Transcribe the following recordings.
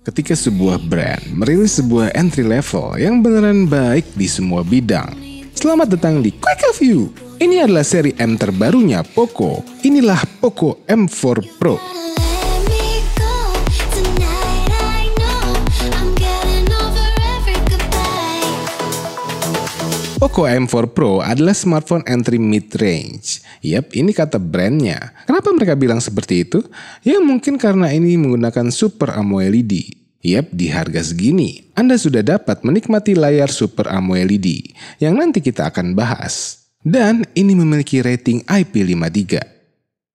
Ketika sebuah brand merilis sebuah entry level yang beneran baik di semua bidang. Selamat datang di Quick Review. Ini adalah seri M terbarunya Poco. Inilah Poco M4 Pro. Poco M4 Pro adalah smartphone entry mid-range. Yap, ini kata brandnya. Kenapa mereka bilang seperti itu? Ya mungkin karena ini menggunakan Super AMOLED. Yap, di harga segini, Anda sudah dapat menikmati layar Super AMOLED yang nanti kita akan bahas. Dan ini memiliki rating IP53.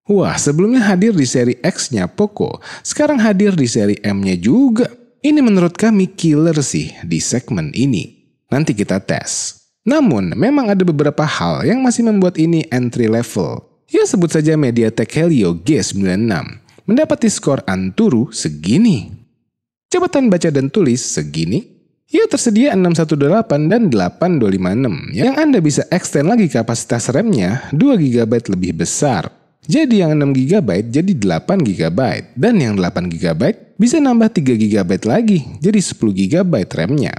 Wah, sebelumnya hadir di seri X-nya Poco, sekarang hadir di seri M-nya juga. Ini menurut kami killer sih di segmen ini. Nanti kita tes. Namun, memang ada beberapa hal yang masih membuat ini entry level. Ya sebut saja MediaTek Helio G96 mendapati skor Antutu segini. Kecepatan baca dan tulis segini. Ya tersedia 618 dan 8256 yang Anda bisa extend lagi kapasitas RAM-nya 2 GB lebih besar. Jadi yang 6 GB jadi 8 GB dan yang 8 GB bisa nambah 3 GB lagi jadi 10 GB RAM-nya.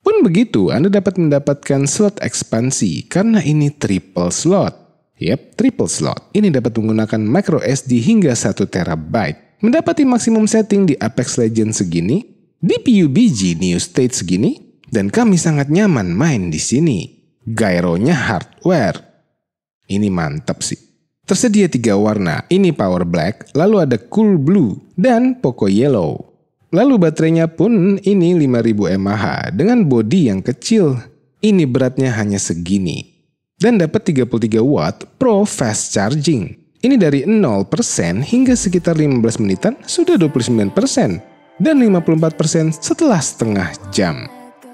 Pun begitu, Anda dapat mendapatkan slot ekspansi karena ini triple slot. Yap, triple slot. Ini dapat menggunakan micro SD hingga 1 TB. Mendapati maksimum setting di Apex Legends segini, di PUBG New State segini, dan kami sangat nyaman main di sini. Gyronya hardware. Ini mantap sih. Tersedia 3 warna, ini Power Black, lalu ada Cool Blue, dan Poco Yellow. Lalu baterainya pun ini 5000 mAh dengan bodi yang kecil. Ini beratnya hanya segini. Dan dapat 33 watt Pro Fast Charging. Ini dari 0% hingga sekitar 15 menitan sudah 29%. Dan 54% setelah setengah jam.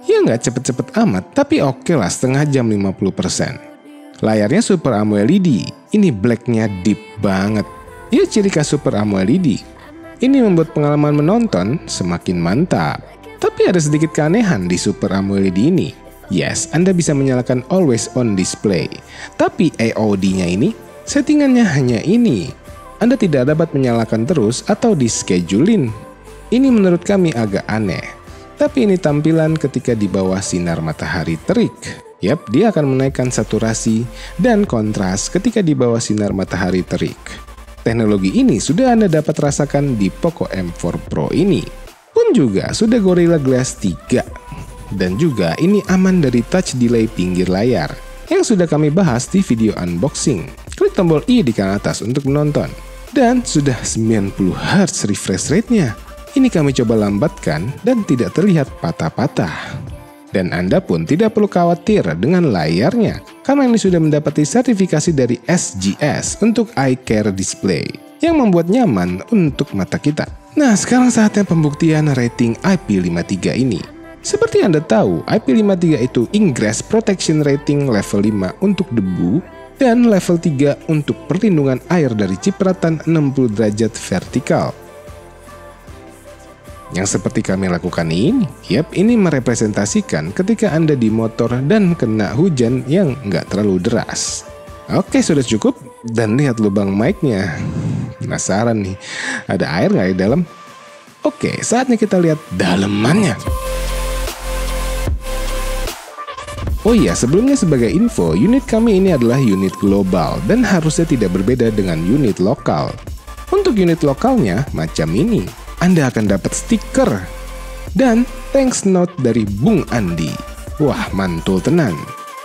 Ya nggak cepet-cepet amat, tapi oke lah setengah jam 50%. Layarnya Super AMOLED. Ini blacknya deep banget. Ya ciri khas Super AMOLED. Ini membuat pengalaman menonton semakin mantap. Tapi ada sedikit keanehan di Super AMOLED ini. Yes, Anda bisa menyalakan Always On Display. Tapi AOD-nya ini, settingannya hanya ini. Anda tidak dapat menyalakan terus atau di-schedulein. Ini menurut kami agak aneh. Tapi ini tampilan ketika di bawah sinar matahari terik. Yap, dia akan menaikkan saturasi dan kontras ketika di bawah sinar matahari terik. Teknologi ini sudah Anda dapat rasakan di Poco M4 Pro ini. Pun juga sudah Gorilla Glass 3. Dan juga ini aman dari touch delay pinggir layar yang sudah kami bahas di video unboxing. Klik tombol I di kanan atas untuk menonton. Dan sudah 90 Hz refresh rate-nya. Ini kami coba lambatkan dan tidak terlihat patah-patah. Dan Anda pun tidak perlu khawatir dengan layarnya, karena ini sudah mendapati sertifikasi dari SGS untuk Eye Care Display, yang membuat nyaman untuk mata kita. Nah, sekarang saatnya pembuktian rating IP53 ini. Seperti Anda tahu, IP53 itu Ingress Protection Rating level 5 untuk debu, dan level 3 untuk perlindungan air dari cipratan 60 derajat vertikal. Yang seperti kami lakukan ini, yap, ini merepresentasikan ketika Anda di motor dan kena hujan yang nggak terlalu deras. Oke, sudah cukup, dan lihat lubang mic-nya. Penasaran nih, ada air nggak di dalam? Oke, saatnya kita lihat dalemannya. Oh iya, sebelumnya sebagai info, unit kami ini adalah unit global dan harusnya tidak berbeda dengan unit lokal. Untuk unit lokalnya, macam ini. Anda akan dapat stiker dan thanks note dari Bung Andi. Wah, mantul tenan.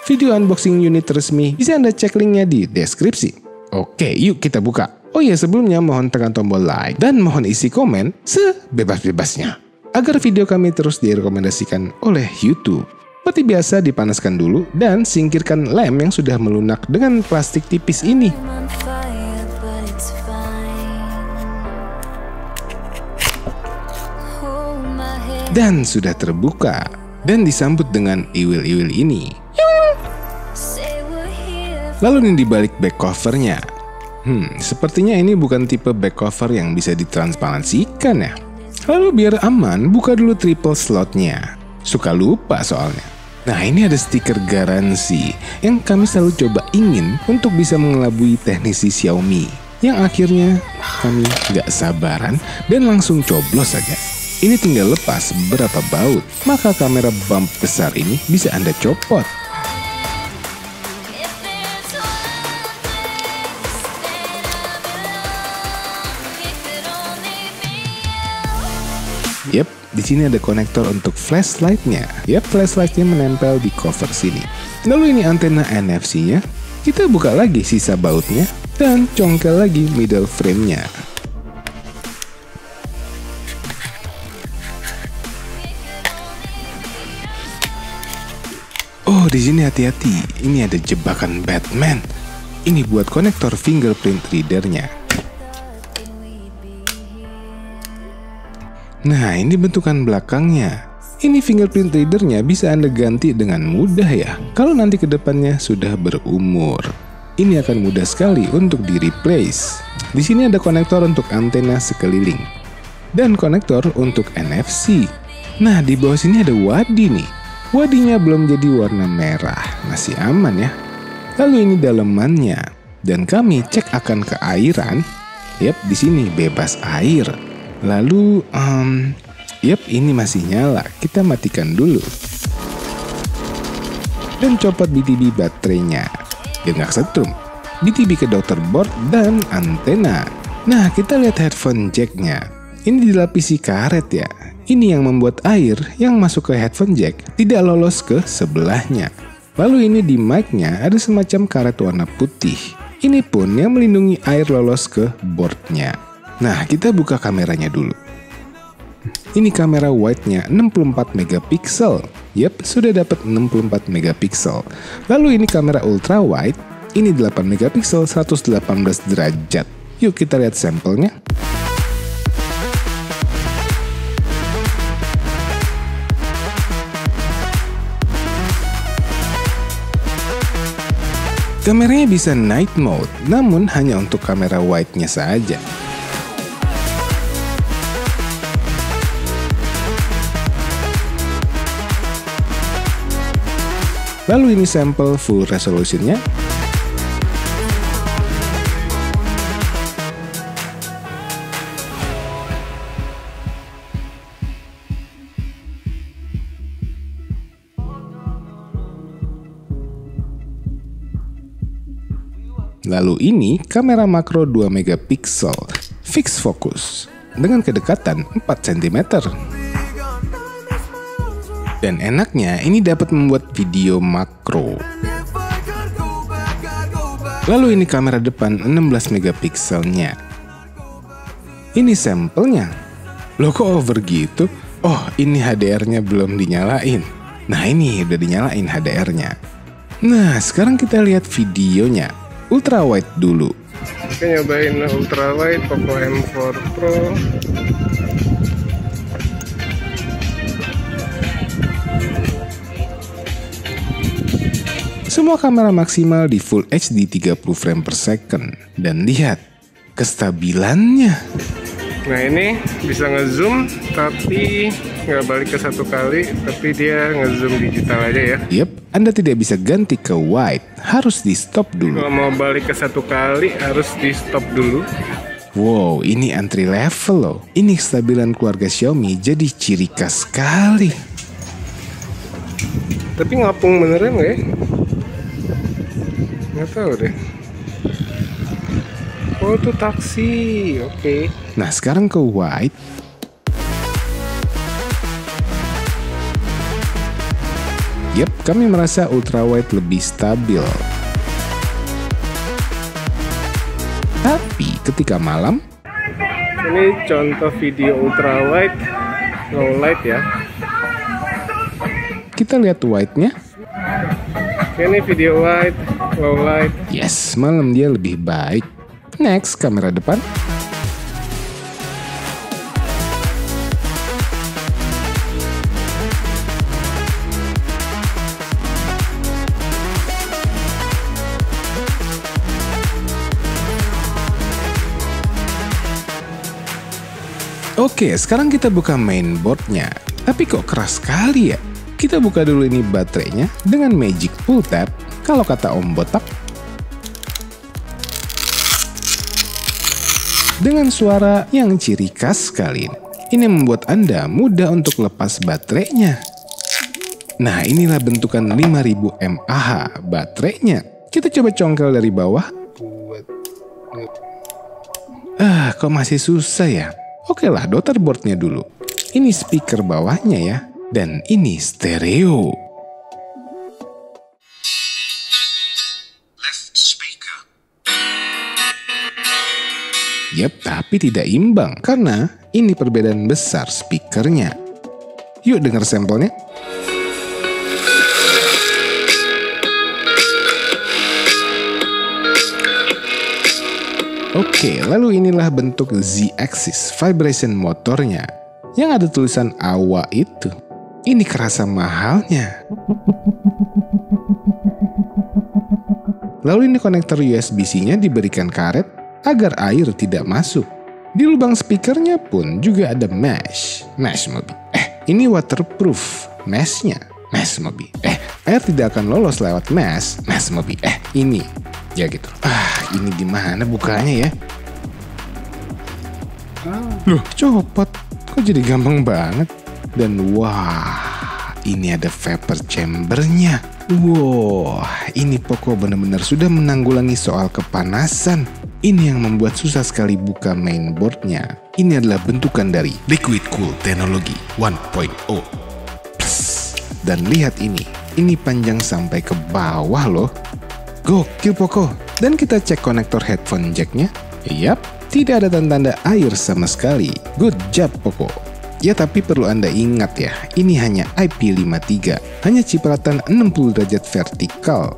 Video unboxing unit resmi bisa Anda cek linknya di deskripsi. Oke, yuk kita buka. Oh iya, sebelumnya mohon tekan tombol like dan mohon isi komen sebebas-bebasnya agar video kami terus direkomendasikan oleh YouTube. Seperti biasa, dipanaskan dulu dan singkirkan lem yang sudah melunak dengan plastik tipis ini. Dan sudah terbuka dan disambut dengan iwil-iwil ini. Lalu ini dibalik back covernya. Sepertinya ini bukan tipe back cover yang bisa ditransparansikan ya. Lalu biar aman, buka dulu triple slotnya. Suka lupa soalnya. Nah, ini ada stiker garansi yang kami selalu coba ingin untuk bisa mengelabui teknisi Xiaomi. Yang akhirnya kami gak sabaran dan langsung coblos saja. Ini tinggal lepas beberapa baut, maka kamera bump besar ini bisa Anda copot. Yap, di sini ada konektor untuk flashlightnya. Yap, flashlightnya menempel di cover sini. Lalu ini antena NFC-nya. Kita buka lagi sisa bautnya dan congkel lagi middle frame-nya. Oh, di sini hati-hati. Ini ada jebakan Batman. Ini buat konektor fingerprint reader-nya. Nah, ini bentukan belakangnya. Ini fingerprint reader-nya bisa Anda ganti dengan mudah ya, kalau nanti kedepannya sudah berumur. Ini akan mudah sekali untuk di-replace. Di sini ada konektor untuk antena sekeliling. Dan konektor untuk NFC. Nah, di bawah sini ada wadi nih. Wadinya belum jadi warna merah, masih aman ya. Lalu ini dalemannya. Dan kami cek akan keairan. Yap, di sini bebas air. Lalu, yap, ini masih nyala. Kita matikan dulu. Dan copot BTB baterainya. Biar nggak setrum. BTB ke daughter board dan antena. Nah, kita lihat headphone jack-nya. Ini dilapisi karet ya. Ini yang membuat air yang masuk ke headphone jack tidak lolos ke sebelahnya. Lalu ini di mic-nya ada semacam karet warna putih. Ini pun yang melindungi air lolos ke board-nya. Nah, kita buka kameranya dulu. Ini kamera wide-nya 64 megapiksel. Yap, sudah dapat 64 megapiksel. Lalu ini kamera ultra wide. Ini 8 megapiksel 118 derajat. Yuk kita lihat sampelnya. Kameranya bisa night mode, namun hanya untuk kamera wide-nya saja. Lalu ini sampel full resolution-nya. Lalu ini kamera makro 2 megapiksel, fix focus, dengan kedekatan 4 cm. Dan enaknya ini dapat membuat video makro. Lalu ini kamera depan 16 megapikselnya. Ini sampelnya. Loh kok over gitu? Oh, ini HDR-nya belum dinyalain. Nah, ini udah dinyalain HDR-nya. Nah, sekarang kita lihat videonya. Ultra wide dulu. Oke, nyobain ultra wide Poco M4 Pro. Semua kamera maksimal di Full HD 30 frame per second. Dan lihat kestabilannya. Nah, ini bisa ngezoom tapi nggak balik ke satu kali, tapi dia ngezoom digital aja ya. Yep, Anda tidak bisa ganti ke wide, harus di stop dulu. Kalau mau balik ke satu kali harus di stop dulu. Wow, ini entry level loh. Ini kestabilan keluarga Xiaomi jadi ciri khas sekali. Tapi ngapung beneran nggak ya? Nggak tahu deh. Oh, itu taksi, oke. Nah, sekarang ke wide. Yap, kami merasa ultra wide lebih stabil. Tapi ketika malam, ini contoh video ultra wide, low light ya. Kita lihat wide-nya. Ini video wide, low light. Yes, malam dia lebih baik. Next, kamera depan. Oke, sekarang kita buka mainboardnya. Tapi kok keras sekali ya? Kita buka dulu ini baterainya dengan magic pull tab, kalau kata Om Botak. Dengan suara yang ciri khas sekali. Ini membuat Anda mudah untuk lepas baterainya. Nah, inilah bentukan 5000 mAh baterainya. Kita coba congkel dari bawah. Kok masih susah ya? Oke lah, daughterboardnya dulu. Ini speaker bawahnya ya. Dan ini stereo. Yap, tapi tidak imbang karena ini perbedaan besar speakernya. Yuk dengar sampelnya. Oke, lalu inilah bentuk Z-axis vibration motornya yang ada tulisan AWA itu. Ini kerasa mahalnya. Lalu ini konektor USB-C-nya diberikan karet agar air tidak masuk. Di lubang speakernya pun juga ada mesh mobi. Ini waterproof meshnya. Mesh mobi. Air tidak akan lolos lewat mesh mobi. Ini. Ya gitu. Ini gimana bukanya ya? Loh, copot. Kok jadi gampang banget? Dan wah, ini ada vapor chambernya. Wah, ini Poco benar-benar sudah menanggulangi soal kepanasan. Ini yang membuat susah sekali buka mainboardnya. Ini adalah bentukan dari Liquid Cool Technology 1.0 Plus. Dan lihat ini panjang sampai ke bawah loh. Gokil Poco. Dan kita cek konektor headphone jacknya. Yap, tidak ada tanda-tanda air sama sekali. Good job Poco. Ya tapi perlu Anda ingat ya, ini hanya IP53. Hanya cipratan 60 derajat vertikal.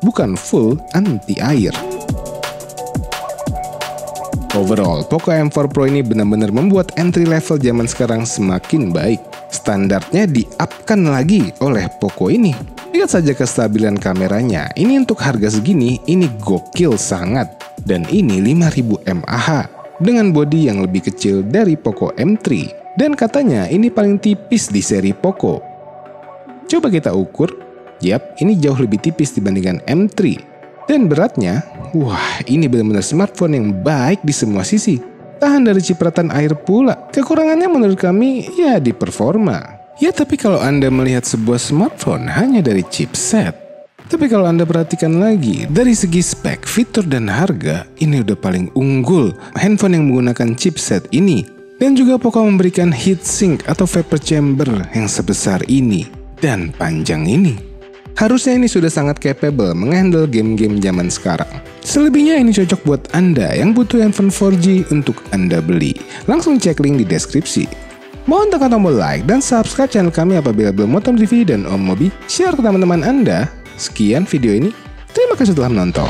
Bukan full anti air. Overall, Poco M4 Pro ini benar-benar membuat entry level zaman sekarang semakin baik. Standarnya di-up-kan lagi oleh Poco ini. Lihat saja kestabilan kameranya. Ini untuk harga segini, ini gokil sangat. Dan ini 5000 mAh dengan bodi yang lebih kecil dari Poco M3. Dan katanya ini paling tipis di seri Poco. Coba kita ukur. Yap, ini jauh lebih tipis dibandingkan M3. Dan beratnya, wah ini benar-benar smartphone yang baik di semua sisi. Tahan dari cipratan air pula. Kekurangannya menurut kami ya di performa. Ya tapi kalau Anda melihat sebuah smartphone hanya dari chipset. Tapi kalau Anda perhatikan lagi, dari segi spek, fitur dan harga, ini udah paling unggul handphone yang menggunakan chipset ini. Dan juga Poco memberikan heatsink atau vapor chamber yang sebesar ini. Dan panjang ini. Harusnya ini sudah sangat capable menghandle game-game zaman sekarang. Selebihnya ini cocok buat Anda yang butuh handphone 4G untuk Anda beli. Langsung cek link di deskripsi. Mohon tekan tombol like dan subscribe channel kami apabila belum Motom TV dan Om Mobi. Share ke teman-teman Anda. Sekian video ini. Terima kasih telah menonton.